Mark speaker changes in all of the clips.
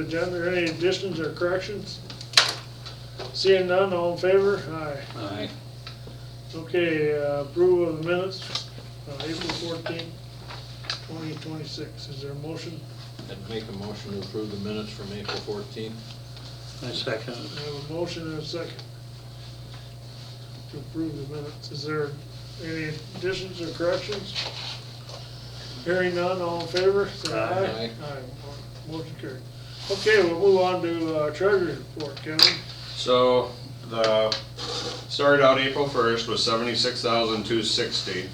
Speaker 1: Agenda, any additions or corrections? Seeing none, all in favor? Aye.
Speaker 2: Aye.
Speaker 1: Okay, approval of the minutes, April 14th, 2026. Is there a motion?
Speaker 2: I'd make a motion to approve the minutes from April 14th.
Speaker 3: I second.
Speaker 1: I have a motion and a second to approve the minutes. Is there any additions or corrections? Hearing none, all in favor? Say aye.
Speaker 2: Aye.
Speaker 1: Aye. Motion carried. Okay, we'll move on to treasurer's report, Kevin.
Speaker 4: So the started out April 1st was $76,260.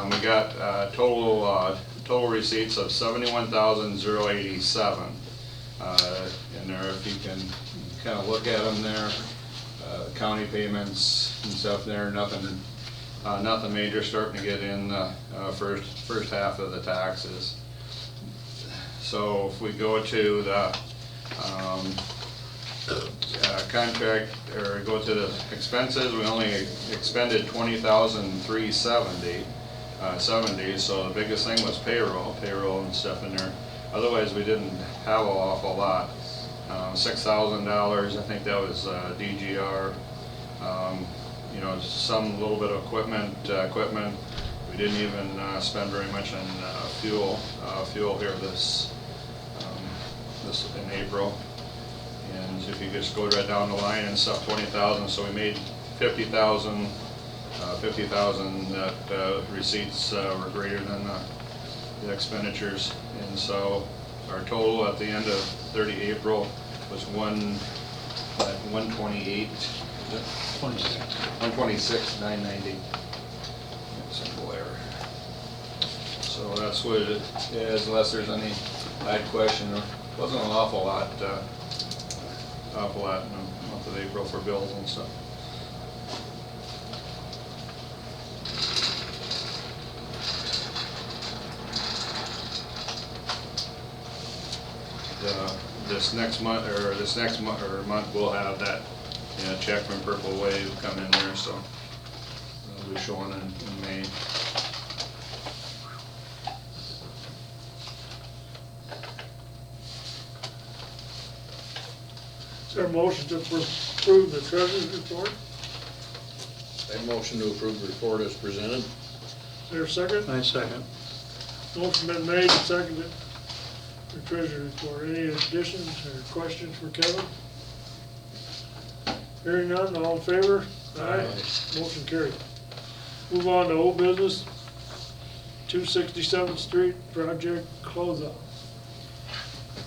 Speaker 4: We got total receipts of $71,087 in there. If you can kind of look at them there, county payments and stuff there. Nothing major starting to get in the first half of the taxes. So if we go to the contract, or go to the expenses, we only expended $20,370. So the biggest thing was payroll and stuff in there. Otherwise, we didn't have an awful lot. $6,000, I think that was DGR. You know, some little bit of equipment. We didn't even spend very much on fuel here this in April. And if you just go right down the line and stuff, 20,000. So we made 50,000. 50,000 that receipts were greater than the expenditures, and so our total at the end of 30 April was 128. 126,990. Simple error. So that's what it is, unless there's any bad question. There wasn't an awful lot in the month of April for bills and stuff. This next month we'll have that check from Purple Wave come in there, so it'll be showing in May.
Speaker 1: Is there a motion to approve the treasurer's report?
Speaker 2: I motion to approve the report as presented.
Speaker 1: Is there a second?
Speaker 3: I second.
Speaker 1: Motion been made and seconded for treasurer's report. Any additions or questions for Kevin? Hearing none, all in favor? Aye. Motion carried. Move on to old business. 267th Street project closeout.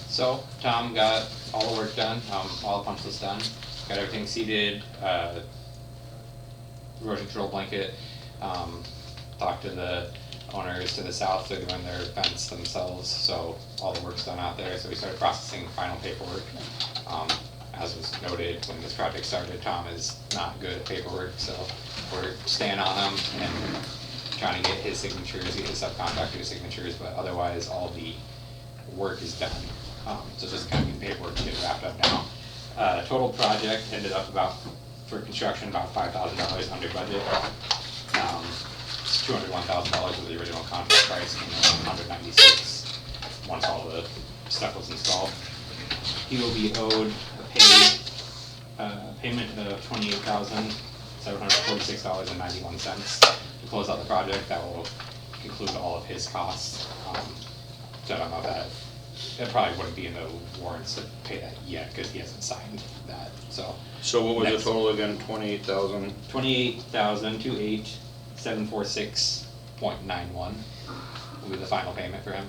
Speaker 5: So Tom got all the work done, all the punch lists done, got everything seeded, erosion control blanket, talked to the owners to the south, they're doing their fence themselves, so all the work's done out there. So we started processing final paperwork. As was noted when this project started, Tom is not good at paperwork, so we're staying on him and trying to get his signatures, get his subcontractor's signatures, but otherwise all the work is done. So just kind of getting paperwork to get wrapped up now. Total project ended up for construction, about $5,000 under budget. $201,000 was the original contract price, came in at $196 once all the stuff was installed. He will be owed a payment of $28,746.91 to close out the project. That will include all of his costs. So I don't know that. It probably wouldn't be in the warrants to pay that yet because he hasn't signed that. So
Speaker 4: what was the total again? 28,000.
Speaker 5: 28,28746.91 will be the final payment for him.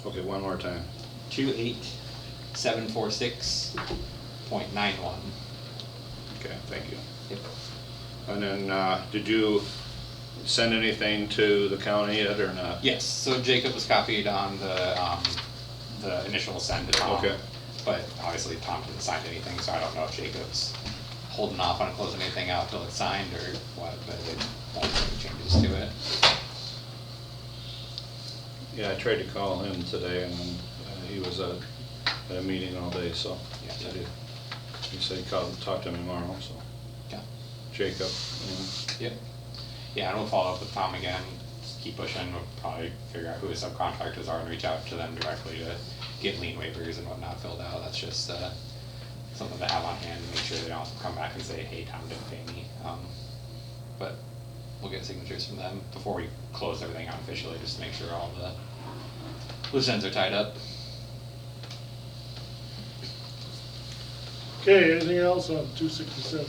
Speaker 4: Okay, one more time.
Speaker 5: 28746.91.
Speaker 4: Okay, thank you.
Speaker 5: Yep.
Speaker 4: And then, did you send anything to the county yet or not?
Speaker 5: Yes. So Jacob was copied on the initial send to Tom.
Speaker 4: Okay.
Speaker 5: But obviously Tom didn't sign anything, so I don't know if Jacob's holding off on closing anything out till it's signed or what. But it won't make any changes to it.
Speaker 4: Yeah, I tried to call him today, and he was at a meeting all day, so
Speaker 5: Yeah.
Speaker 4: he said he called and talked to him tomorrow, so.
Speaker 5: Yeah.
Speaker 4: Jacob.
Speaker 5: Yep. Yeah, and we'll follow up with Tom again. Just keep pushing. We'll probably figure out who his subcontractors are and reach out to them directly to get lien waivers and whatnot filled out. That's just, something to have on hand to make sure they don't come back and say, hey, Tom didn't pay me. But we'll get signatures from them before we close everything out officially, just to make sure all the loose ends are tied up.
Speaker 1: Okay, anything else on 267?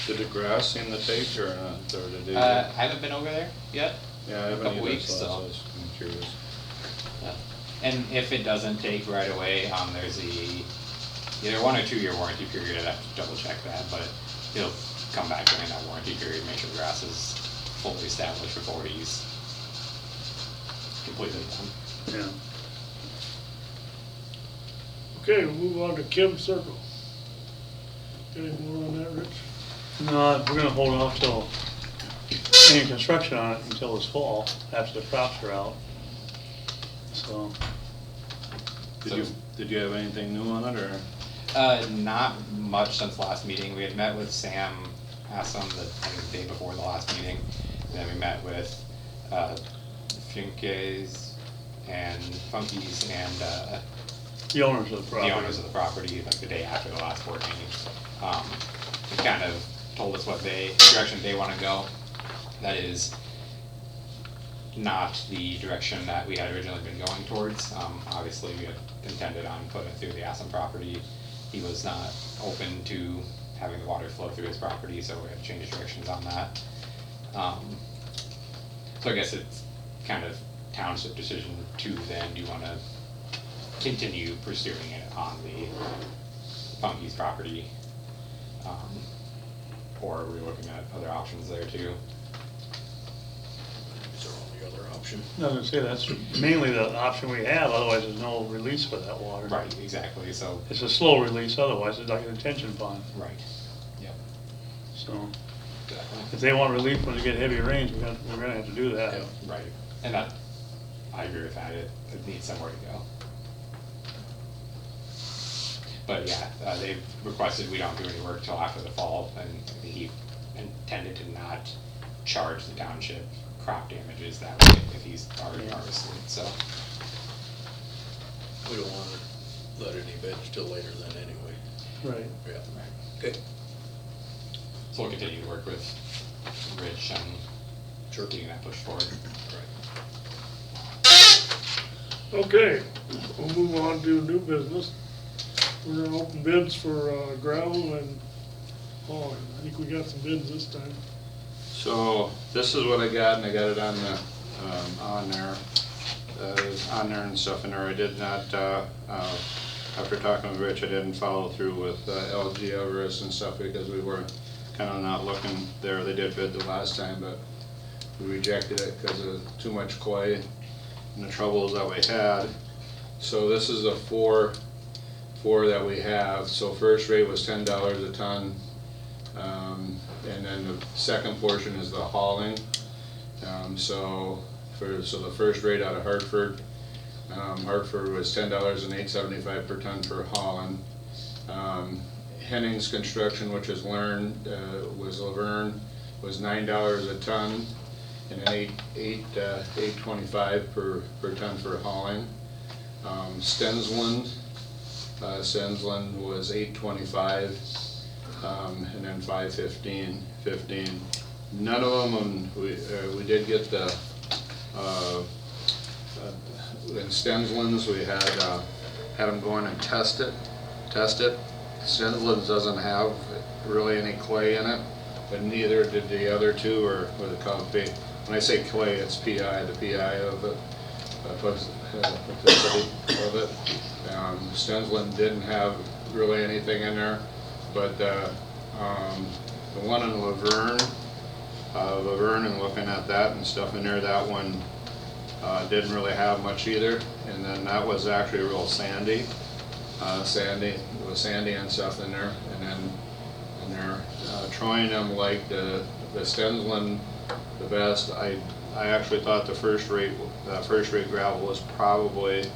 Speaker 4: Did the grass seem to take or not, or did they?
Speaker 5: I haven't been over there yet.
Speaker 4: Yeah, I haven't
Speaker 5: couple
Speaker 4: either,
Speaker 5: weeks,
Speaker 4: so
Speaker 5: so.
Speaker 4: I was curious.
Speaker 5: And if it doesn't take right away, there's either 1 or 2 year warranty period. I'd have to double check that, but he'll come back during that warranty period, make sure the grass is fully established before he's completely done.
Speaker 1: Yeah. Okay, we'll move on to Kim Circle. Any more on that, Rich?
Speaker 3: No, we're gonna hold off till any construction on it until this fall, after the crops are out. So,
Speaker 4: Did you have anything new on it, or?
Speaker 5: Not much since last meeting. We had met with Sam Assam I think the day before the last meeting. Then we met with Funkes and Funkies and
Speaker 3: the owners of the property.
Speaker 5: the owners of the property, like the day after the last board meeting. They kind of told us what direction they want to go. That is not the direction that we had originally been going towards. Obviously, we had intended on putting it through the Assam property. He was not open to having the water flow through his property, so we had to change directions on that. So I guess it's kind of township decision too then. Do you want to continue pursuing it on the Funky's property? Or are we looking at other options there too?
Speaker 2: Is there only other option?
Speaker 3: I was gonna say, that's mainly the option we have, otherwise there's no release for that water.
Speaker 5: Right, exactly, so.
Speaker 3: It's a slow release, otherwise it's like a detention pond,
Speaker 5: Right, yep,
Speaker 3: so.
Speaker 5: exactly.
Speaker 3: If they want relief when they get heavy rains, we're gonna have to do that.
Speaker 2: Yeah.
Speaker 5: Right, and that, I agree with that, it needs somewhere to go. But yeah, they've requested we don't do any work till after the fall, and he intended to not charge the township crop damages that way if he's already harvested, so.
Speaker 2: We don't wanna let any bids till later then anyway.
Speaker 3: Right.
Speaker 2: Yeah.
Speaker 5: Right.
Speaker 2: Okay.
Speaker 5: So we'll continue to work with Rich on
Speaker 2: Sure.
Speaker 5: getting that pushed forward.
Speaker 2: Right.
Speaker 1: Okay, we'll move on to new business. We're gonna open bids for gravel and hauling. I think we got some bids this time.
Speaker 4: So this is what I got, and I got it on the, on there and stuff in there. I did not, after talking with Rich, I didn't follow through with LG Everest and stuff because we were kind of not looking there. They did bid the last time, but we rejected it because of too much clay and the troubles that we had. So this is a four that we have. So first rate was $10 a ton. And then the second portion is the hauling. So the first rate out of Hartford, Hartford was $10.0875 per ton for hauling. Henning's Construction, which is Laverne, was $9 a ton, and then $8.25 per ton for hauling. Stensland was $8.25. And then $5.15. None of them, we did get the, in Stensland's, we had them go in and test it. Stensland's doesn't have really any clay in it, but neither did the other two, or what it called, when I say clay, it's PI, the PI of it, facility of it. Stensland didn't have really anything in there. But the one in Laverne and looking at that and stuff in there, that one didn't really have much either. And then that was actually real sandy. It was sandy and stuff in there. And then Troynum liked the Stensland the best. I actually thought the first rate gravel was probably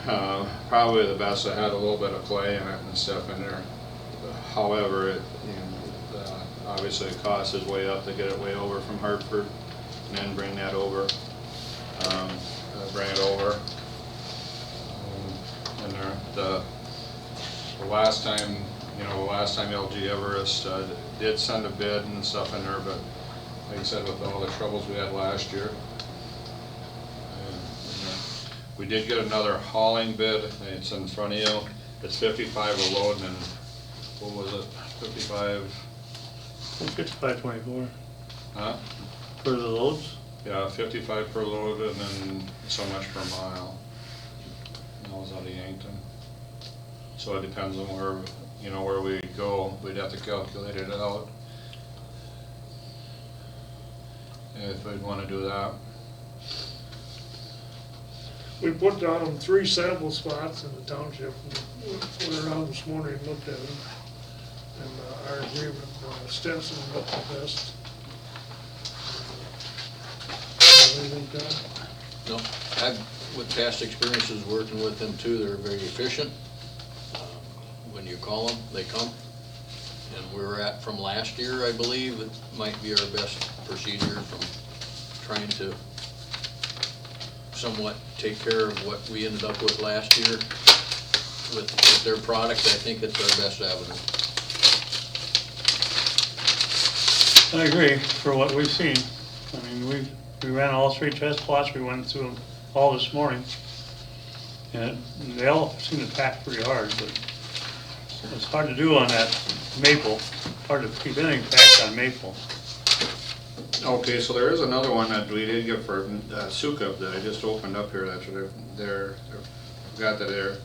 Speaker 4: the best. I had a little bit of clay in it and stuff in there. However, obviously the cost is way up to get it way over from Hartford and then bring that over, bring it over. the last time, the last time LG Everest did send a bid and stuff in there, but like I said, with all the troubles we had last year. We did get another hauling bid, it's in front of you. It's 55 a load, and what was it, 55?
Speaker 3: 55.24
Speaker 4: Huh?
Speaker 3: for the loads.
Speaker 4: Yeah, 55 per load, and then so much per mile. And that was out of Yankton. So it depends on where, where we go. We'd have to calculate it out if we'd want to do that.
Speaker 1: We put down 3 sample spots in the township. Went around this morning and looked at them. And our agreement, Stetson got the best. Anything, Todd?
Speaker 2: No, with past experiences working with them too, they're very efficient. When you call them, they come. And we're at, from last year, I believe, it might be our best procedure from trying to somewhat take care of what we ended up with last year with their product. I think it's our best avenue.
Speaker 3: I agree, for what we've seen. I mean, we ran all 3 test plots, we went through them all this morning. And they all seem to pack pretty hard, but it's hard to do on that maple. Hard to keep anything packed on maple.
Speaker 4: Okay, so there is another one that we did get for Sukup that I just opened up here. That's what they've got that there.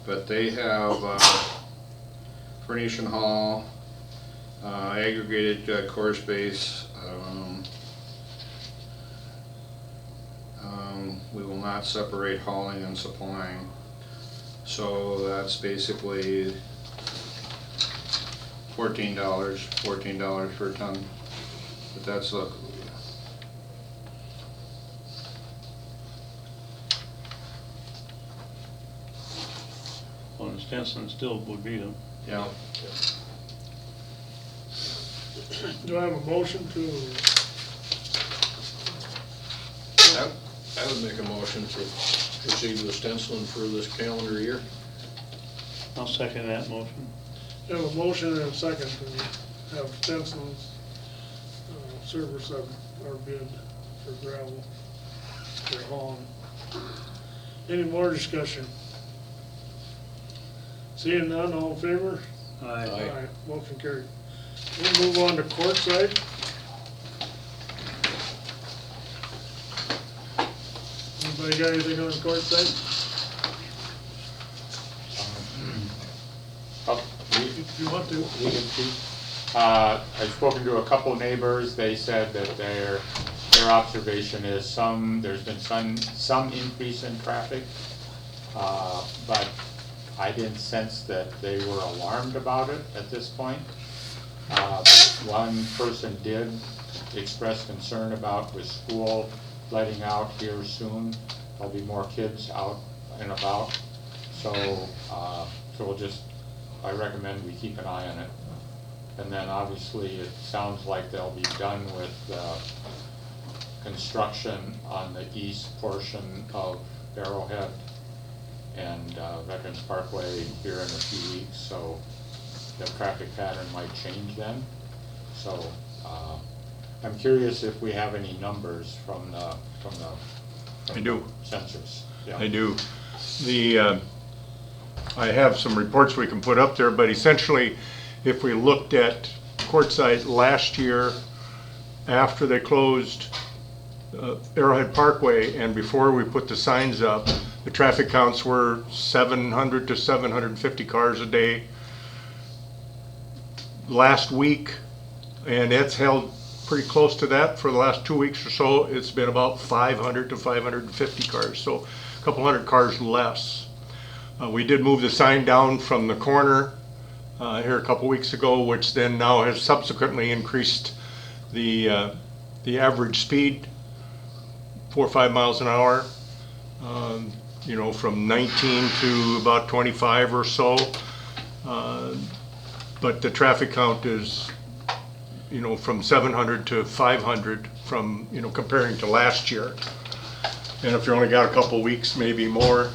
Speaker 4: But they have Furnishing Hall, aggregated core space. We will not separate hauling and supplying. So that's basically $14 per ton. But that's well,
Speaker 3: and Stetson still would beat them.
Speaker 4: yeah.
Speaker 1: Do I have a motion to?
Speaker 2: I would make a motion to proceed with stenciling for this calendar year.
Speaker 3: I'll second that motion.
Speaker 1: Have a motion and a second to have Stenson's service our bid for gravel for hauling. Any more discussion? Seeing none, all in favor?
Speaker 3: Aye.
Speaker 1: Motion carried. We'll move on to court side. Anybody got anything on the court side? If you want to.
Speaker 6: I've spoken to a couple neighbors. They said that their observation is there's been some increase in traffic, but I didn't sense that they were alarmed about it at this point. One person did express concern about with school letting out here soon. There'll be more kids out and about, so I recommend we keep an eye on it. And then obviously it sounds like they'll be done with construction on the east portion of Arrowhead and Veterans Parkway here in a few weeks, so the traffic pattern might change then. So I'm curious if we have any numbers from the
Speaker 7: I do.
Speaker 6: sensors. Yeah.
Speaker 7: I do. I have some reports we can put up there, but essentially, if we looked at Quartzsite last year, after they closed Arrowhead Parkway and before we put the signs up, the traffic counts were 700 to 750 cars a day. Last week, and it's held pretty close to that for the last 2 weeks or so, it's been about 500 to 550 cars, so a couple hundred cars less. We did move the sign down from the corner here a couple weeks ago, which then now has subsequently increased the average speed 4 or 5 miles an hour, from 19 to about 25 or so. But the traffic count is, from 700 to 500 from, comparing to last year. And if you only got a couple weeks, maybe more,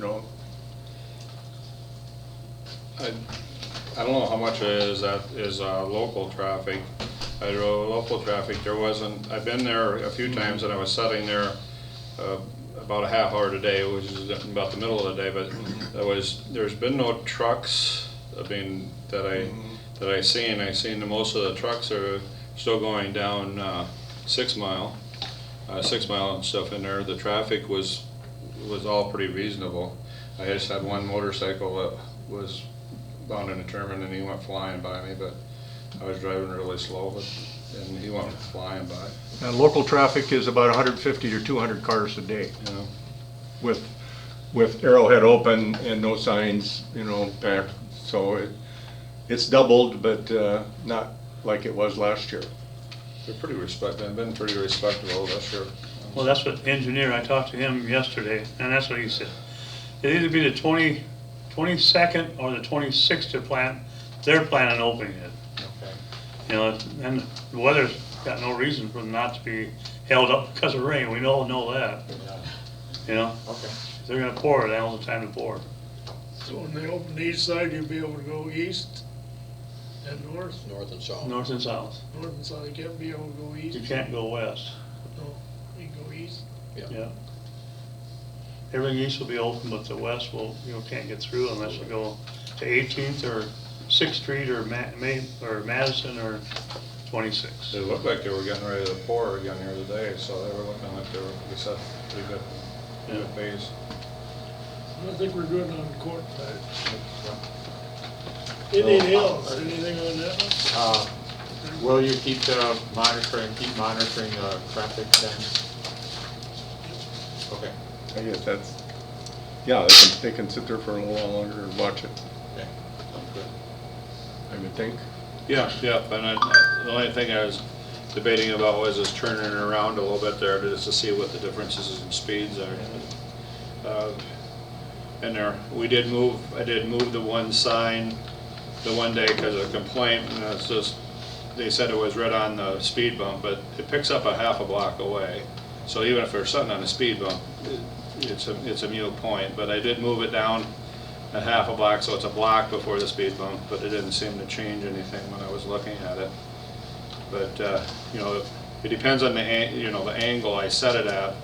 Speaker 7: you know.
Speaker 4: I don't know how much is local traffic. I drove local traffic, there wasn't, I've been there a few times and I was sitting there about a half hour today, which is about the middle of the day, but there's been no trucks, I mean, that I seen. I seen that most of the trucks are still going down 6 Mile and stuff in there. The traffic was all pretty reasonable. I just had one motorcycle that was bound and determined and he went flying by me, but I was driving really slow, and he went flying by.
Speaker 7: And local traffic is about 150 to 200 cars a day,
Speaker 4: You know,
Speaker 7: with Arrowhead open and no signs, you know, packed. So it's doubled, but not like it was last year.
Speaker 4: they've been pretty respectable this year.
Speaker 3: Well, that's what engineer, I talked to him yesterday, and that's what he said. It'd either be the 22nd or the 26th they're planning on opening it.
Speaker 6: Okay.
Speaker 3: You know, and the weather's got no reason for them not to be held up because of rain, we all know that,
Speaker 6: Yeah,
Speaker 3: you know?
Speaker 6: okay.
Speaker 3: If they're gonna pour it, now's the time to pour.
Speaker 1: So when they open the east side, you'll be able to go east and north,
Speaker 2: North and south.
Speaker 3: North and south.
Speaker 1: north and south, you can't be able to go east.
Speaker 3: You can't go west,
Speaker 1: No, you can go east.
Speaker 3: yeah. Everything east will be open, but the west can't get through unless we go to 18th or 6th Street or Madison or 26th.
Speaker 4: It looked like they were getting ready to pour again here today, so they were looking like they set pretty good pace.
Speaker 1: I think we're good on court side. Indian Hills, anything on that one?
Speaker 6: Will you keep monitoring the traffic then? Okay,
Speaker 7: I guess that's, yeah, they can sit there for a little while longer and watch it,
Speaker 6: okay, sounds good.
Speaker 7: I would think.
Speaker 4: Yeah, and the only thing I was debating about was just turning it around a little bit there just to see what the differences in speeds are. And there, I did move the one sign the one day because of a complaint, and it's just, they said it was right on the speed bump, but it picks up a half a block away. So even if there's something on the speed bump, it's a moot point, but I did move it down a half a block, so it's a block before the speed bump, but it didn't seem to change anything when I was looking at it. But, you know, it depends on the angle I set it at.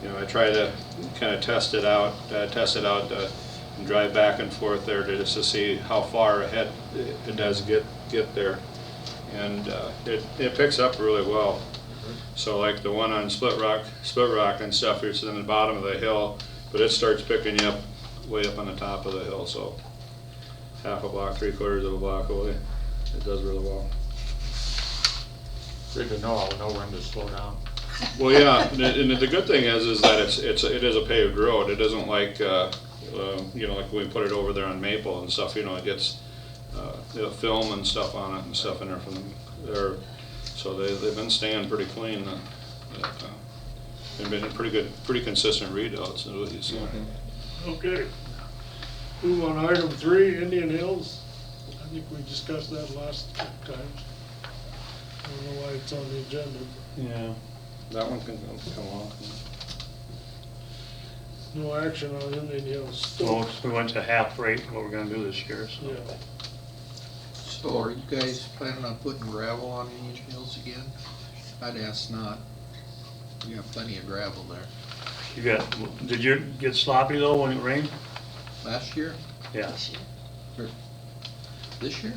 Speaker 4: You know, I try to kind of test it out and drive back and forth there just to see how far ahead it does get there. And it picks up really well. So like the one on Split Rock and stuff, it's in the bottom of the hill, but it starts picking you up way up on the top of the hill, so half a block, 3/4 of a block away. It does really well.
Speaker 6: Good to know, I'll know when to slow down.
Speaker 4: Well, yeah, and the good thing is that it is a paved road. It isn't like you know, like we put it over there on Maple and stuff. You know, it gets film and stuff on it and stuff in there from there. So they've been staying pretty clean. They've been pretty consistent readouts. Is what you see.
Speaker 1: Okay. Move on item 3, Indian Hills. I think we discussed that last time. I don't know why it's on the agenda.
Speaker 3: Yeah.
Speaker 4: That one can come off.
Speaker 1: No action on Indian Hills.
Speaker 3: Well, we went to half rate, what we're gonna do this year, so.
Speaker 1: Yeah.
Speaker 8: So are you guys planning on putting gravel on Indian Hills again? I'd ask not. You have plenty of gravel there.
Speaker 3: Did you get sloppy though when it rained?
Speaker 8: Last year?
Speaker 3: Yeah.
Speaker 8: This year?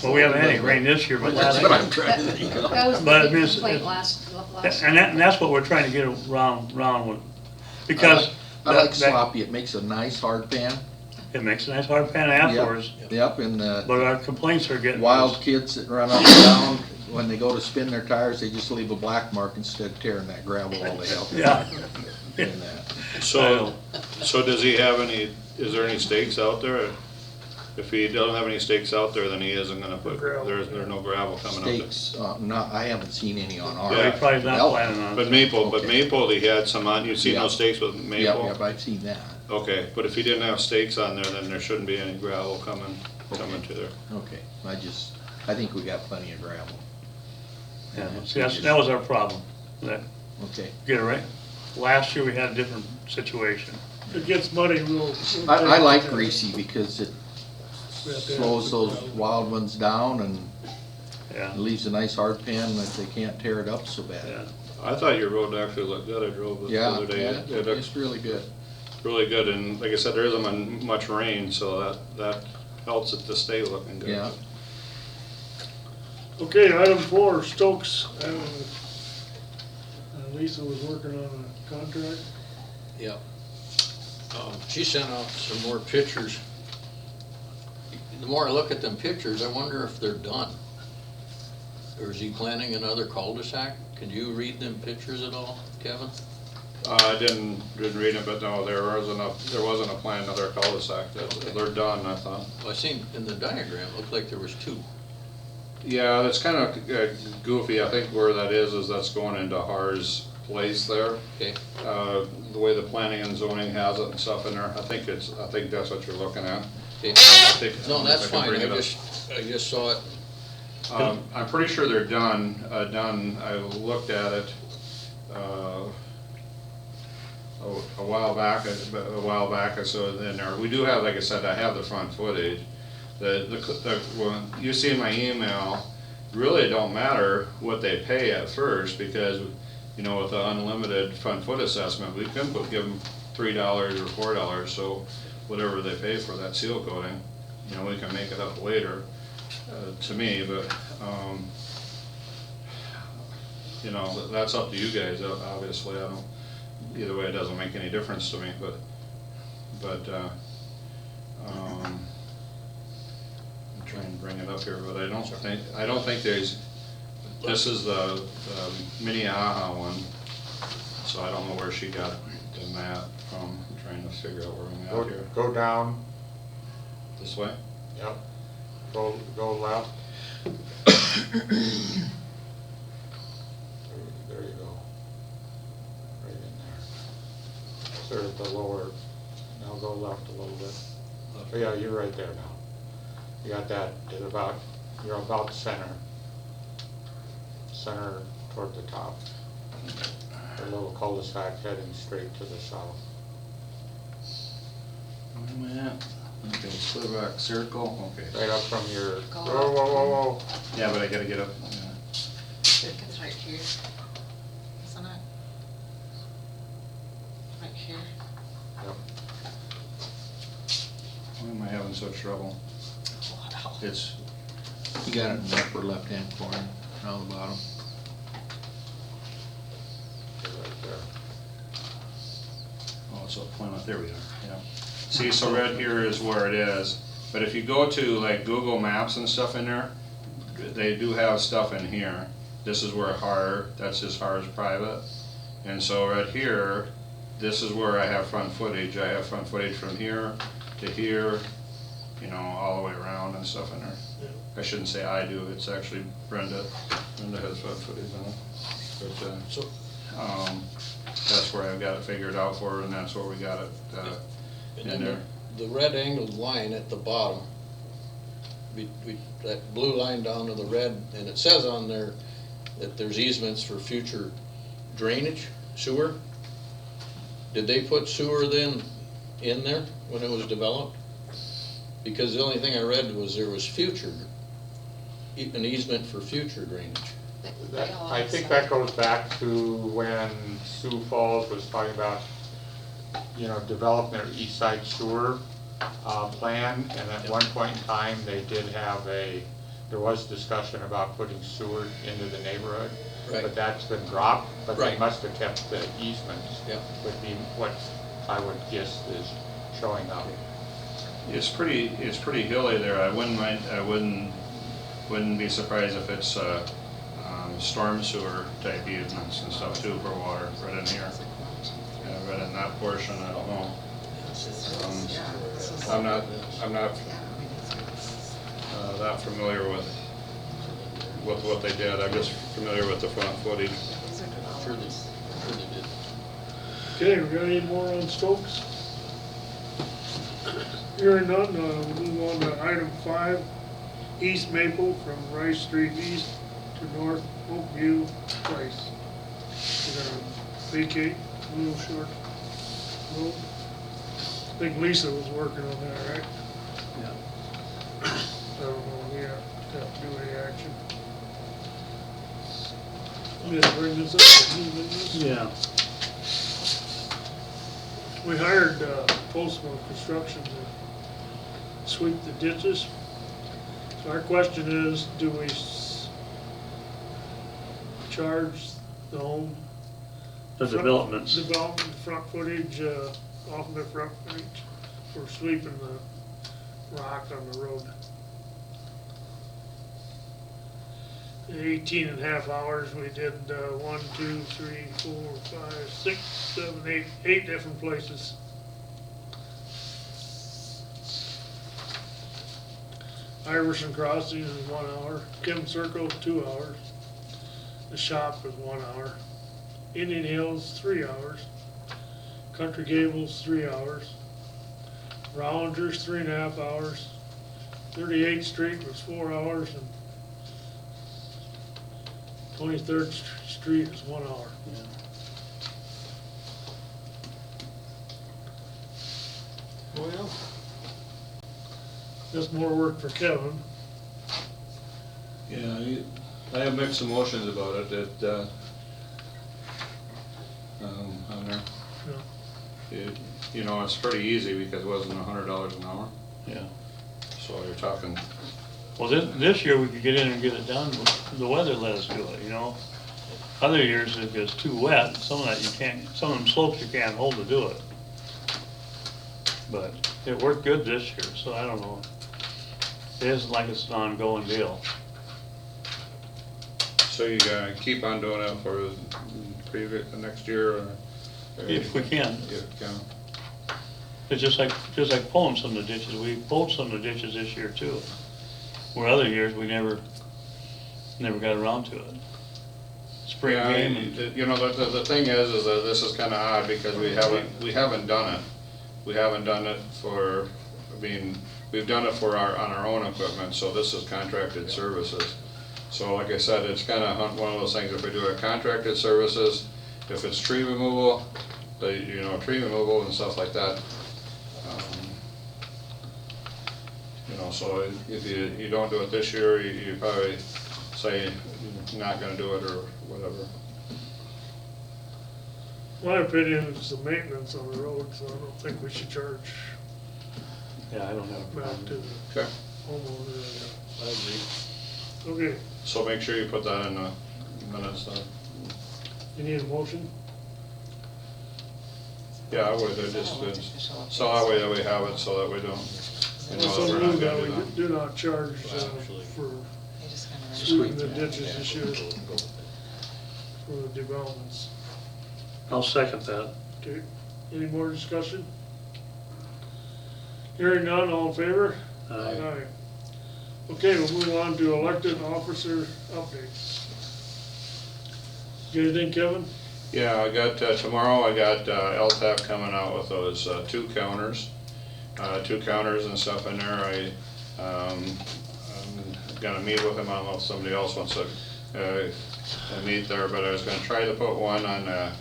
Speaker 3: Well, we haven't had any rain this year, but
Speaker 8: That's
Speaker 3: last
Speaker 8: what
Speaker 3: year.
Speaker 8: I'm trying to think of.
Speaker 9: That was
Speaker 3: But I
Speaker 9: the
Speaker 3: mean,
Speaker 9: complaint last.
Speaker 3: And that's what we're trying to get around with, because.
Speaker 8: I like
Speaker 3: that-
Speaker 8: sloppy, it makes a nice hard pan.
Speaker 3: It makes a nice hard pan afterwards,
Speaker 8: Yep, and the
Speaker 3: but our complaints are getting.
Speaker 8: wild kids that run up and down, when they go to spin their tires, they just leave a black mark instead of tearing that gravel all the hell.
Speaker 3: Yeah.
Speaker 8: In that.
Speaker 4: So does he have is there any stakes out there? If he doesn't have any stakes out there, then he isn't gonna put, there's no gravel coming up there.
Speaker 8: Stakes, I haven't seen any on ours.
Speaker 3: Yeah, he probably not
Speaker 8: Well,
Speaker 3: planning on
Speaker 4: But
Speaker 3: it.
Speaker 4: Maple, he had some on, you've seen
Speaker 8: Yeah.
Speaker 4: those stakes with
Speaker 8: Yep,
Speaker 4: Maple?
Speaker 8: yep, I've seen that.
Speaker 4: Okay, but if he didn't have stakes on there, then there shouldn't be any gravel coming to there.
Speaker 8: Okay, I think we got plenty of gravel.
Speaker 3: Yeah, see, that was our problem, that,
Speaker 8: Okay,
Speaker 3: get it right. Last year we had a different situation.
Speaker 1: it gets muddy, we'll.
Speaker 8: I like greasy because it
Speaker 1: We have to have
Speaker 8: slows
Speaker 1: good
Speaker 8: those
Speaker 1: gravel.
Speaker 8: wild ones down and
Speaker 3: Yeah,
Speaker 8: leaves a nice hard pan that they can't tear it up so bad.
Speaker 3: yeah.
Speaker 4: I thought your road actually looked good, I drove it the
Speaker 8: Yeah,
Speaker 4: other day.
Speaker 8: yeah,
Speaker 4: It looks
Speaker 8: it's really good.
Speaker 4: really good, and like I said, there isn't much rain, so that helps it to stay looking good.
Speaker 8: Yeah.
Speaker 1: Okay, item 4, Stokes. Lisa was working on a contract.
Speaker 2: Yep. She sent out some more pictures. The more I look at them pictures, I wonder if they're done. Or is he planning another cul-de-sac? Can you read them pictures at all, Kevin?
Speaker 4: I didn't read it, but no, there wasn't a plan, another cul-de-sac, they're done, I thought.
Speaker 2: Well, I seen in the diagram, it looked like there was 2.
Speaker 4: Yeah, that's kind of goofy, I think where that is that's going into Har's place there.
Speaker 2: Okay,
Speaker 4: The way the planning and zoning has it and stuff in there, I think that's what you're looking at.
Speaker 2: okay.
Speaker 4: I think-
Speaker 2: No, that's
Speaker 4: if I can
Speaker 2: fine,
Speaker 4: bring it up.
Speaker 2: I just saw it.
Speaker 4: I'm pretty sure they're done, I looked at it, a while back, I saw it in there. We do have, like I said, I have the front footage. When you see in my email, really it don't matter what they pay at first, because, you know, with the unlimited front foot assessment, we can give them $3 or $4, so whatever they pay for that seal coating, you know, we can make it up later, to me, but, you know, that's up to you guys, obviously. Either way, it doesn't make any difference to me, but, I'm trying to bring it up here, but I don't think this is the Minnehaha one, so I don't know where she got the map from. I'm trying to figure out where I'm at here.
Speaker 6: Go down,
Speaker 4: This way?
Speaker 6: yep, go left. There you go. Right in there. Sort of the lower, now go left a little bit. Oh yeah, you're right there now. You got that, you're about center toward the top. A little cul-de-sac heading straight to the south.
Speaker 4: Where am I at? Okay, split back circle, okay.
Speaker 6: Right up from your,
Speaker 9: Go
Speaker 6: whoa, whoa, whoa, whoa.
Speaker 4: Yeah, but I gotta get up.
Speaker 9: It's right here, isn't it? Right here.
Speaker 6: Yep.
Speaker 4: Why am I having such trouble?
Speaker 9: Wow.
Speaker 4: It's,
Speaker 8: You got it in the upper left-hand corner, down the bottom.
Speaker 6: Right there.
Speaker 4: oh, it's up Plymouth, there we are, yeah. See, so right here is where it is, but if you go to like Google Maps and stuff in there, they do have stuff in here. This is where that's just Har's private. And so right here, this is where I have front footage. I have front footage from here to here, you know, all the way around and stuff in there.
Speaker 1: Yeah.
Speaker 4: I shouldn't say I do, it's actually Brenda. Brenda has front footage on it. But,
Speaker 2: So,
Speaker 4: that's where I've got it figured out for, and that's where we got it,
Speaker 2: and
Speaker 4: in
Speaker 2: then
Speaker 4: there.
Speaker 2: the red angled line at the bottom, that blue line down to the red, and it says on there that there's easements for future drainage, sewer. Did they put sewer then in there when it was developed? Because the only thing I read was there was an easement for future drainage.
Speaker 6: I think that goes back to when Sioux Falls was talking about, you know, developing their east side sewer plan, and at one point in time, they did have there was discussion about putting sewer into the neighborhood.
Speaker 2: Right.
Speaker 6: But that's been dropped, but they
Speaker 2: Right.
Speaker 6: must have kept the easements.
Speaker 2: Yeah.
Speaker 6: Would be what I would guess is showing up.
Speaker 4: It's pretty hilly there. I wouldn't be surprised if it's storm sewer type easements and stuff too for water right in here. Yeah, right in that portion, I don't know. I'm not that familiar with what they did. I'm just familiar with the front footage.
Speaker 2: Sure they did.
Speaker 1: Okay, we got any more on Stokes? Hearing none, we'll move on to item 5, East Maple from Rice Street East to North Oakview Place. We're gonna vacate a little short road. I think Lisa was working on that, right?
Speaker 3: Yeah.
Speaker 1: I don't know, we have to do any action. I'm gonna bring this up, new business.
Speaker 3: Yeah.
Speaker 1: We hired Postman Construction to sweep the ditches. So our question is, do we charge the home?
Speaker 3: The developments.
Speaker 1: Development front footage, off of the front footage for sweeping the rock on the road. 18.5 hours, we did 1, 2, 3, 4, 5, 6, 7, 8 different places. Iverson Crossing is 1 hour, Kim Circle 2 hours, the shop is 1 hour, Indian Hills 3 hours, Country Gables 3 hours, Rollingers 3.5 hours, 38th Street was 4 hours, and 23rd Street is 1 hour.
Speaker 3: Yeah.
Speaker 1: Well, that's more work for Kevin.
Speaker 4: Yeah, I have mixed emotions about it, on there. You know, it's pretty easy because it wasn't $100 an hour,
Speaker 3: Yeah.
Speaker 4: so you're talking,
Speaker 3: Well, this year we could get in and get it done, the weather let us do it, you know? Other years it gets too wet, some of that you can't, some of them slopes you can't hold to do it. But it worked good this year, so I don't know. It isn't like it's an ongoing deal.
Speaker 4: so you gotta keep on doing it for the next year, or?
Speaker 3: If we can.
Speaker 4: If you can.
Speaker 3: It's just like pulling some of the ditches, we pulled some of the ditches this year too. Where other years we never got around to it. Spring
Speaker 4: Yeah,
Speaker 3: game and,
Speaker 4: you know, the thing is that this is kinda odd because we haven't done it. We haven't done it for, I mean, we've done it on our own equipment, so this is contracted services. So like I said, it's kinda one of those things, if we do a contracted services, if it's tree removal, tree removal and stuff like that. You know, so if you don't do it this year, you probably say you're not gonna do it or whatever.
Speaker 1: My opinion is the maintenance on the road, so I don't think we should charge
Speaker 3: yeah, I don't have a
Speaker 1: back
Speaker 3: problem.
Speaker 1: to the
Speaker 4: Okay.
Speaker 1: homeowner.
Speaker 3: I agree.
Speaker 1: Okay,
Speaker 4: So make sure you put that in the minutes then.
Speaker 1: you need a motion?
Speaker 4: Yeah, I would, so that way that we have it, so that we don't, you know,
Speaker 1: So
Speaker 4: that we're not
Speaker 1: move that
Speaker 4: gonna
Speaker 1: we
Speaker 4: do that.
Speaker 1: do not charge for
Speaker 9: They just kinda run
Speaker 1: sweeping the ditches this year for the developments.
Speaker 3: I'll second that.
Speaker 1: Okay, any more discussion? Hearing none, all in favor?
Speaker 3: Aye.
Speaker 1: Okay, we'll move on to elected officer updates. Got anything, Kevin?
Speaker 4: Yeah, I got, tomorrow I got LTAP coming out with those two counters and stuff in there. I'm gonna meet with him, I don't know if somebody else wants to meet there, but I was gonna try to put one on,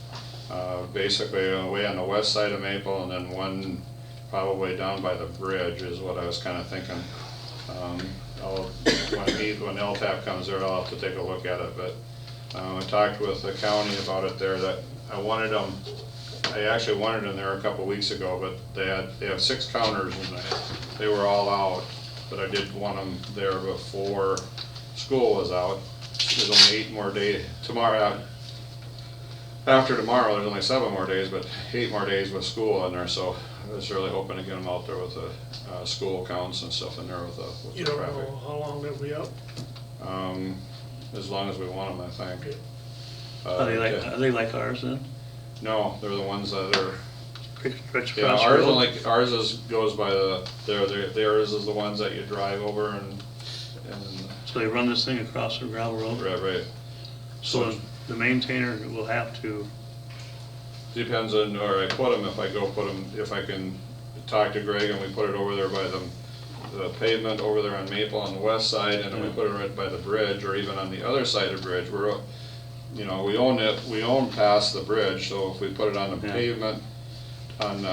Speaker 4: basically way on the west side of Maple, and then one probably down by the bridge is what I was kinda thinking. When LTAP comes there, I'll have to take a look at it, but I talked with the county about it there, that I actually wanted them there a couple weeks ago, but they have 6 counters and they were all out, but I did want them there before school was out. There's only 8 more days, after tomorrow, there's only 7 more days, but 8 more days with school in there, so I was really hoping to get them out there with the school counts and stuff in there with
Speaker 1: You
Speaker 4: the
Speaker 1: don't
Speaker 4: traffic.
Speaker 1: know how long they'll be up?
Speaker 4: As long as we want them, I think.
Speaker 1: Okay.
Speaker 3: Are they like ours then?
Speaker 4: No, they're the ones that are,
Speaker 3: Rich
Speaker 4: yeah,
Speaker 3: across the
Speaker 4: ours
Speaker 3: road?
Speaker 4: goes by theirs is the ones that you drive over and,
Speaker 3: So they run this thing across the gravel road?
Speaker 4: right.
Speaker 3: So the maintainer will have to,
Speaker 4: Depends on where I put them, if I can talk to Greg and we put it over there by the pavement over there on Maple on the west side, and then we put it right by the bridge, or even on the other side of the bridge, we own past the bridge, so if we put it on the
Speaker 3: Yeah.
Speaker 4: pavement, on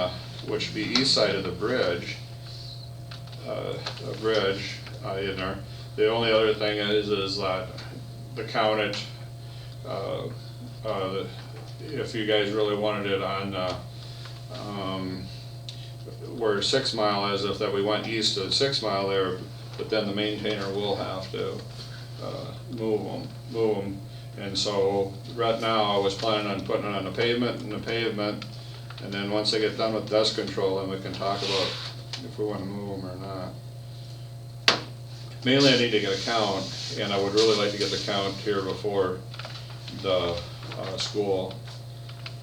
Speaker 4: which would be east side of the bridge, in there. The only other thing is that the counted, if you guys really wanted it on, where 6 Mile is, if that we went east of 6 Mile there, but then the maintainer will have to, move them. And so, right now, I was planning on putting it on the pavement, and then once they get done with dust control, then we can talk about if we wanna move them or not. Mainly, I need to get a count, and I would really like to get the count here before the, school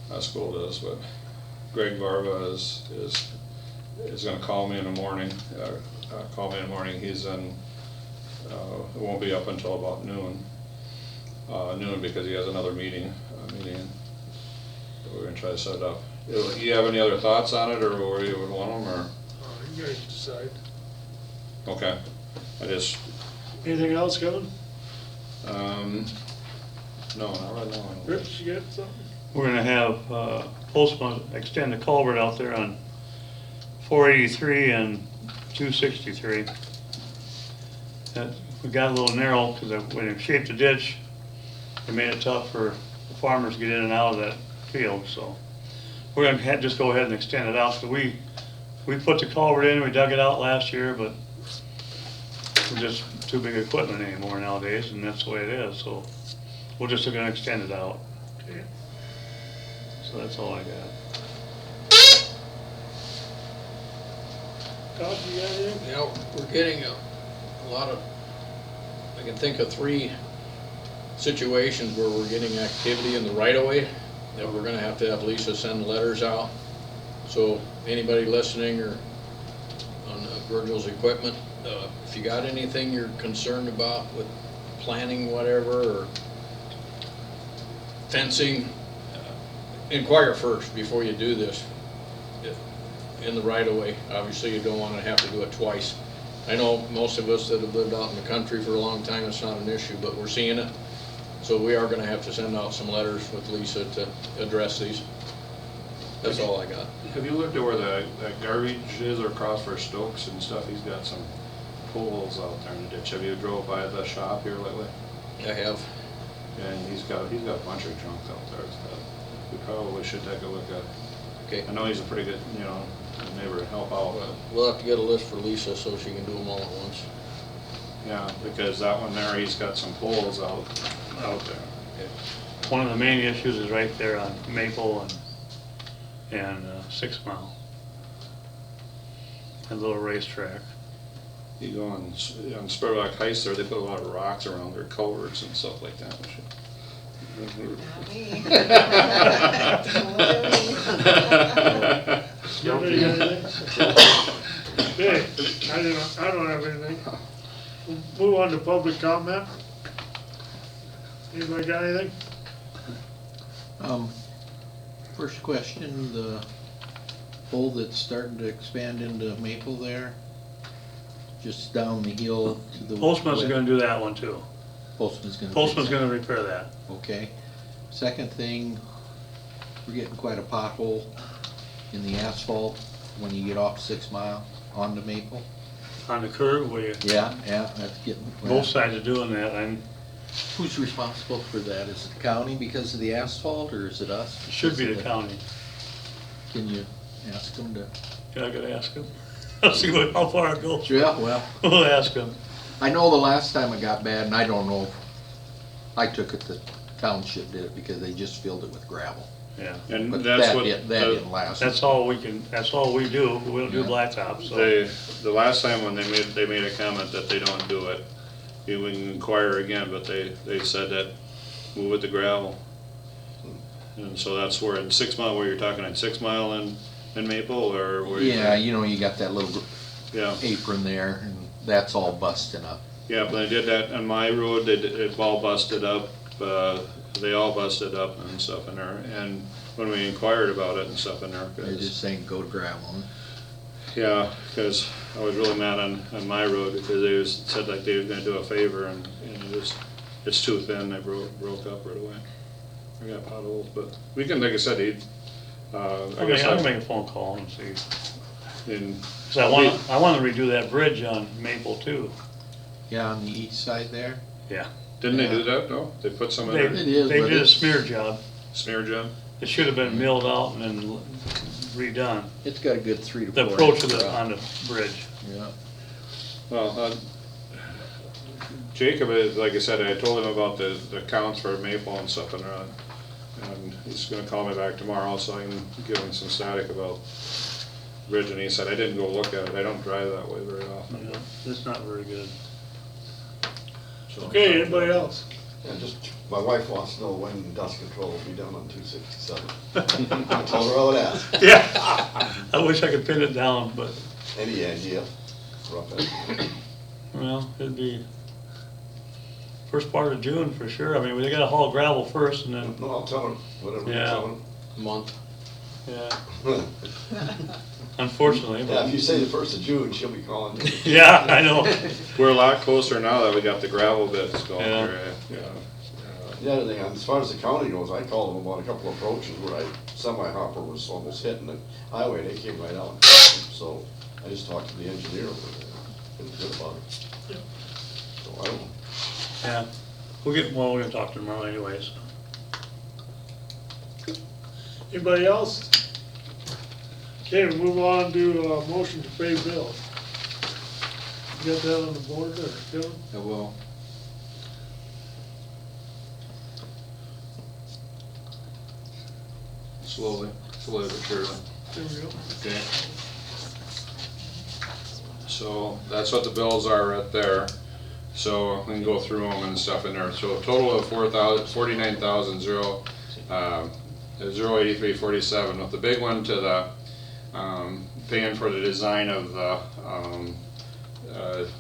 Speaker 4: does, but Greg Varva is gonna call me in the morning, he's in, it won't be up until about noon, because he has another meeting, that we're gonna try to set up. You have any other thoughts on it, or where you would want them, or?
Speaker 1: You guys decide.
Speaker 4: Okay,
Speaker 1: Anything else, Kevin?
Speaker 4: no, not right now.
Speaker 1: Rich, you got something?
Speaker 3: We're gonna have, Postma extend the culvert out there on 483 and 263. We got a little narrow, because when they shaped the ditch, it made it tough for the farmers to get in and out of that field, so. We're gonna just go ahead and extend it out, so we put the culvert in, we dug it out last year, but we're just too big equipment anymore nowadays, and that's the way it is, so we're just gonna extend it out.
Speaker 1: Okay.
Speaker 3: So that's all I got.
Speaker 1: Todd, you got anything?
Speaker 2: You know, we're getting a lot of, I can think of 3 situations where we're getting activity in the right of way that we're gonna have Lisa send letters out. So anybody listening or on Virgil's equipment, if you got anything you're concerned about with planning whatever, or fencing, inquire first before you do this. In the right of way, obviously you don't wanna have to do it twice. I know most of us that have lived out in the country for a long time, it's not an issue, but we're seeing it. So we are gonna have to send out some letters with Lisa to address these. That's all I got.
Speaker 4: Have you looked at where that garbage is, or across for Stokes and stuff? He's got some poles out there in the ditch. Have you drove by the shop here lately?
Speaker 2: I have.
Speaker 4: And he's got a bunch of junk out there that we probably should take a look at.
Speaker 2: Okay.
Speaker 4: I know he's a pretty good, neighbor to help out, but,
Speaker 2: We'll have to get a list for Lisa so she can do them all at once.
Speaker 4: yeah, because that one there, he's got some poles out there.
Speaker 3: One of the main issues is right there on Maple and 6 Mile. That little racetrack.
Speaker 4: You go on Spurlock Heights there, they put a lot of rocks around their culverts and stuff like that.
Speaker 9: Not me.
Speaker 1: Nobody got anything? Okay, I don't have anything. We'll move on to public comment. Anybody got anything?
Speaker 8: First question, the hole that's starting to expand into Maple there, just down the hill to the.
Speaker 3: Postman's gonna do that one too.
Speaker 8: Postman's gonna.
Speaker 3: Postman's gonna repair that.
Speaker 8: Okay. Second thing, we're getting quite a pothole in the asphalt when you get off 6 Mile onto Maple.
Speaker 3: On the curve where you,
Speaker 8: Yeah, that's getting.
Speaker 3: both sides are doing that, and
Speaker 8: Who's responsible for that? Is it the county because of the asphalt, or is it us?
Speaker 3: it should be
Speaker 8: because
Speaker 3: the
Speaker 8: of
Speaker 3: county.
Speaker 8: Can you ask them to?
Speaker 3: Yeah, I gotta ask him. I'll see how far it goes.
Speaker 8: Yeah, well,
Speaker 3: We'll ask him.
Speaker 8: I know the last time it got bad, and I don't know if I took it, the township did it because they just filled it with gravel.
Speaker 3: Yeah.
Speaker 4: And
Speaker 8: But
Speaker 4: that's
Speaker 8: that
Speaker 4: what,
Speaker 8: didn't last.
Speaker 3: That's all we do. We don't do
Speaker 8: Yeah.
Speaker 3: blacktop, so.
Speaker 4: the last time when they made a comment that they don't do it, we can inquire again, but they said that move it to gravel. And so that's where in 6 Mile, where you're talking in 6 Mile and Maple, or where?
Speaker 8: Yeah, you got that little
Speaker 4: Yeah,
Speaker 8: apron there, and that's all busting up.
Speaker 4: yeah, but they did that on my road, it all busted up, they all busted up and stuff in there, and when we inquired about it and stuff in there.
Speaker 8: They're just saying go to gravel. Huh?
Speaker 4: Yeah, because I was really mad on my road, because they said like they were gonna do a favor, and it's too thin, they broke up right away. We got potholes, but we can, like I said,
Speaker 3: I can make a phone call and see.
Speaker 4: and
Speaker 3: 'Cause I wanna redo that bridge on Maple too.
Speaker 8: Yeah, on the east side there.
Speaker 3: Yeah.
Speaker 4: didn't they do that though? They put some in
Speaker 3: They,
Speaker 4: there,
Speaker 8: It is,
Speaker 3: they
Speaker 8: but
Speaker 3: did a
Speaker 8: it's-
Speaker 3: smear job.
Speaker 4: smear job?
Speaker 3: It should have been milled out and then redone.
Speaker 8: It's got a good 3 to 4
Speaker 3: The approach
Speaker 8: inch
Speaker 3: of the,
Speaker 8: drop.
Speaker 3: on the bridge.
Speaker 8: Yeah.
Speaker 4: Well, Jacob, like I said, I told him about the counts for Maple and stuff, and he's gonna call me back tomorrow, so I can give him some static about bridge, and he said, I didn't go look at it, I don't drive that way very often.
Speaker 3: Yeah, it's not very good.
Speaker 4: So-
Speaker 1: Okay, anybody else?
Speaker 10: Yeah, just, my wife wants to know when dust control will be done on 267. I told her I would ask.
Speaker 3: Yeah, I wish I could pin it down, but,
Speaker 10: Any idea? Rough estimate.
Speaker 3: well, it'd be first part of June for sure. I mean, they gotta haul gravel first and then,
Speaker 10: No, I'll tell her, whatever you
Speaker 3: Yeah.
Speaker 10: tell
Speaker 2: Month.
Speaker 3: yeah,
Speaker 10: her.
Speaker 3: unfortunately,
Speaker 10: Yeah, if
Speaker 3: but,
Speaker 10: you say the 1st of June, she'll be calling me.
Speaker 3: yeah, I know.
Speaker 4: We're a lot closer now that we got the gravel bits going
Speaker 3: Yeah.
Speaker 4: here, yeah.
Speaker 10: The other thing, as far as the county goes, I called them about a couple of approaches where semi-hopper was almost hitting the highway, they came right out. So I just talked to the engineer, it was good about it. So I don't know.
Speaker 3: Yeah, we're gonna talk to them tomorrow anyways.
Speaker 1: Anybody else? Okay, we'll move on to motion to pay bills. You got that on the board there, Kevin?
Speaker 2: I will. Slowly but surely.
Speaker 1: There we go.
Speaker 4: Okay. So that's what the bills are right there. So we can go through them and stuff in there. So a total of 083.47, with the big one to the, paying for the design of the,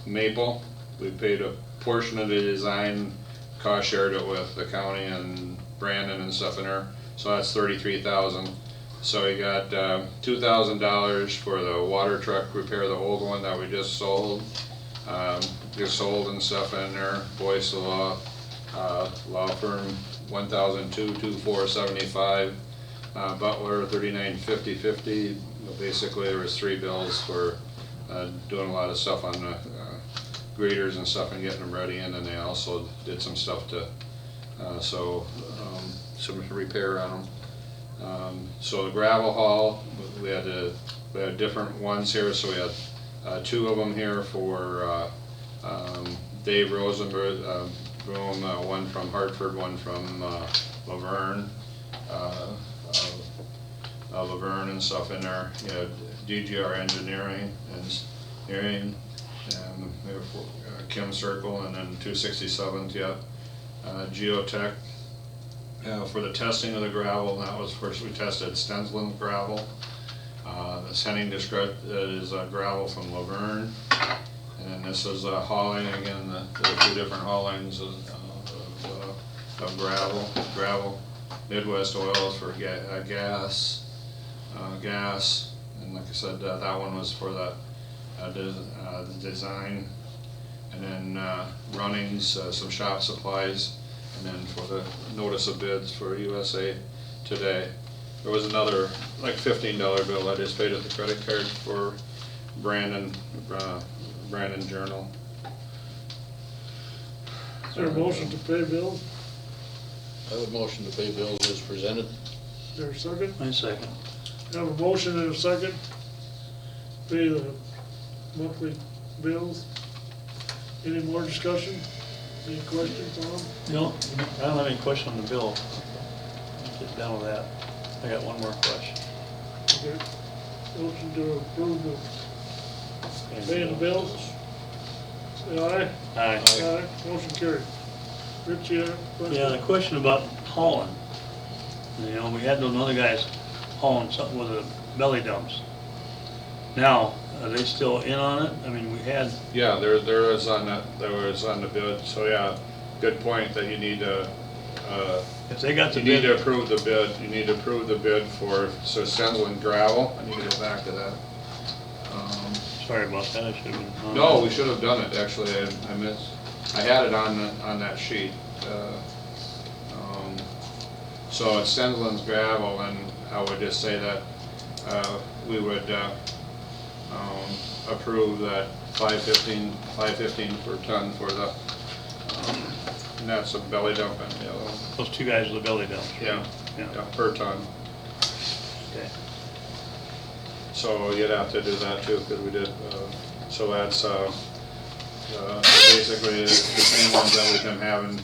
Speaker 4: Maple. We paid a portion of the design, cost shared it with the county and Brandon and stuff in there. So that's 33,000. So we got $2,000 for the water truck repair, the old one that we just sold. Just sold and stuff in there. Boyce Law firm, $1,224.75. Butler, $39.50. Basically, there was 3 bills for doing a lot of stuff on the graders and stuff and getting them ready, and then they also did some stuff to some repair on them. So the gravel haul, we had different ones here. So we had 2 of them here for Dave Rosenberg, one from Hartford, one from Laverne. Laverne and stuff in there. You had DGR Engineering and they were for Kim Circle, and then 267th yet. Geotech. For the testing of the gravel, that was first we tested Stensland gravel. The sending is gravel from Laverne, and then this is hauling again. The 2 different haulings of gravel. Midwest Oils for gas, and like I said, that one was for the design, and then runnings, some shop supplies. And then for the notice of bids for USA Today. There was another like $15 bill I just paid with the credit card for Brandon Journal.
Speaker 1: Is there a motion to pay bills?
Speaker 2: I would motion to pay bills as presented.
Speaker 1: Is there a second?
Speaker 3: My second.
Speaker 1: Have a motion and a second. Pay the monthly bills. Any more discussion? Any questions on them?
Speaker 3: No, I don't have any question on the bill. Get down with that. I got one more question.
Speaker 1: Okay. Motion to approve the paying the bills. Say aye.
Speaker 3: Aye.
Speaker 1: Aye. Motion carried. Rich, you have a question?
Speaker 3: Yeah, the question about hauling. You know, we had those other guys hauling something with the belly dumps. Now, are they still in on it? I mean, we had,
Speaker 4: Yeah, there was on the bid. So yeah, good point that you need to.
Speaker 3: if they got the
Speaker 4: You need to
Speaker 3: bid,
Speaker 4: approve the bid. You need to approve the bid for Stensland gravel. I need to go back to that.
Speaker 3: sorry about that, I should have been.
Speaker 4: No, we should have done it, actually, I missed, I had it on that sheet. So it's Stensland's gravel, and I would just say that, we would, approve that 515 per ton for the, and that's a belly dump and the other one.
Speaker 3: Those two guys with the belly dumps. right?
Speaker 4: Yeah,
Speaker 3: Yeah.
Speaker 4: yeah, per ton.
Speaker 3: Okay.
Speaker 4: So you'd have to do that too, because we did, so that's, basically the same ones that we've been having,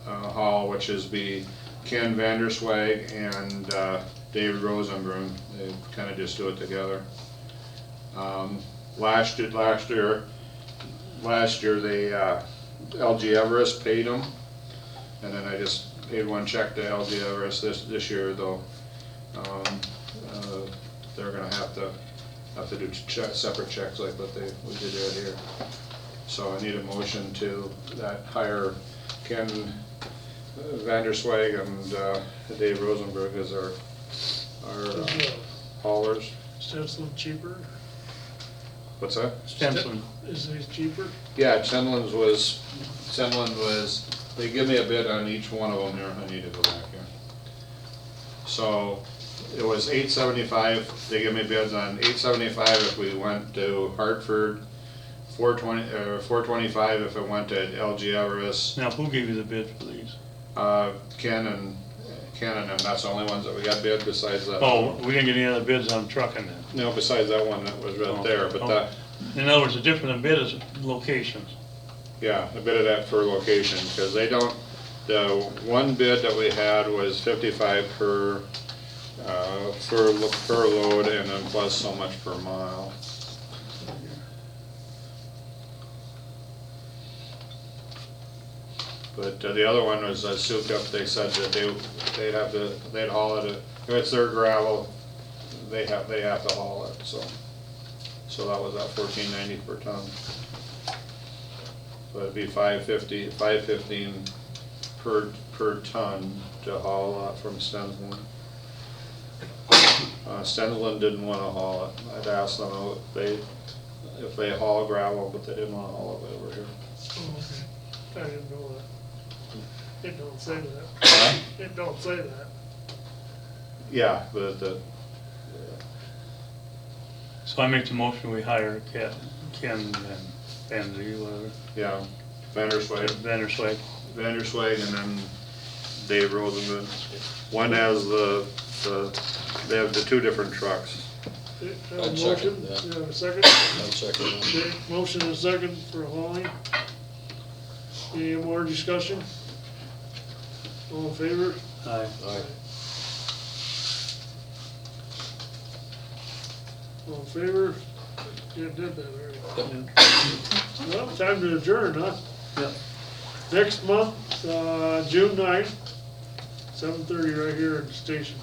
Speaker 4: haul, which is be Ken Vanderswag and, David Rosenbrun. They kinda just do it together. Last year, they, LG Everest paid them, and then I just paid one check to LG Everest this year, though. They're gonna have to do separate checks like what we did right here. So I need a motion to hire Ken Vanderswag and Dave Rosenberg as our haulers.
Speaker 1: Stetson cheaper?
Speaker 4: What's that?
Speaker 3: Stetson.
Speaker 1: Is it cheaper?
Speaker 4: Yeah, Sendland was, they give me a bid on each one of them here, I need to go back here. So, it was $875, they give me bids on $875 if we went to Hartford, $425 if it went to LG Everest,
Speaker 3: Now, who gave you the bid for these?
Speaker 4: Ken and that's the only ones that we got bid besides that.
Speaker 3: Oh, we didn't get any other bids on trucking then?
Speaker 4: No, besides that one that was right
Speaker 3: Oh,
Speaker 4: there, but
Speaker 3: oh.
Speaker 4: that,
Speaker 3: In other words, the difference in bid is locations.
Speaker 4: yeah, a bit of that per location, because they don't, the one bid that we had was 55 per load, and then plus so much per mile. But the other one was souped up, they said that they'd haul it, if it's their gravel, they have to haul it, so. So that was at $14.90 per ton. So it'd be $5.15 per ton to haul that from Stensland. Stensland didn't wanna haul it. I'd asked them if they haul gravel, but they didn't wanna haul it over here.
Speaker 1: Oh, okay. I didn't know that. It don't say that. It don't say that.
Speaker 4: Yeah, but
Speaker 3: So I make the motion, we hire Ken whatever,
Speaker 4: yeah, Vanderswag,
Speaker 3: Vanderswag.
Speaker 4: and then Dave Rosenman. One has they have the two different trucks.
Speaker 1: Okay, have a
Speaker 2: I'd second
Speaker 1: motion.
Speaker 2: that.
Speaker 1: You have a second?
Speaker 2: I'll second that.
Speaker 1: Okay, motion and a second for hauling. Any more discussion? All in favor?
Speaker 3: Aye.
Speaker 2: Aye.
Speaker 1: All in favor? Yeah, did that already.
Speaker 2: Yep.
Speaker 1: Well, time to adjourn, huh?
Speaker 3: Yep.
Speaker 1: Next month, June 9th, 7:30 right here at the station.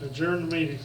Speaker 1: Adjourn the meeting.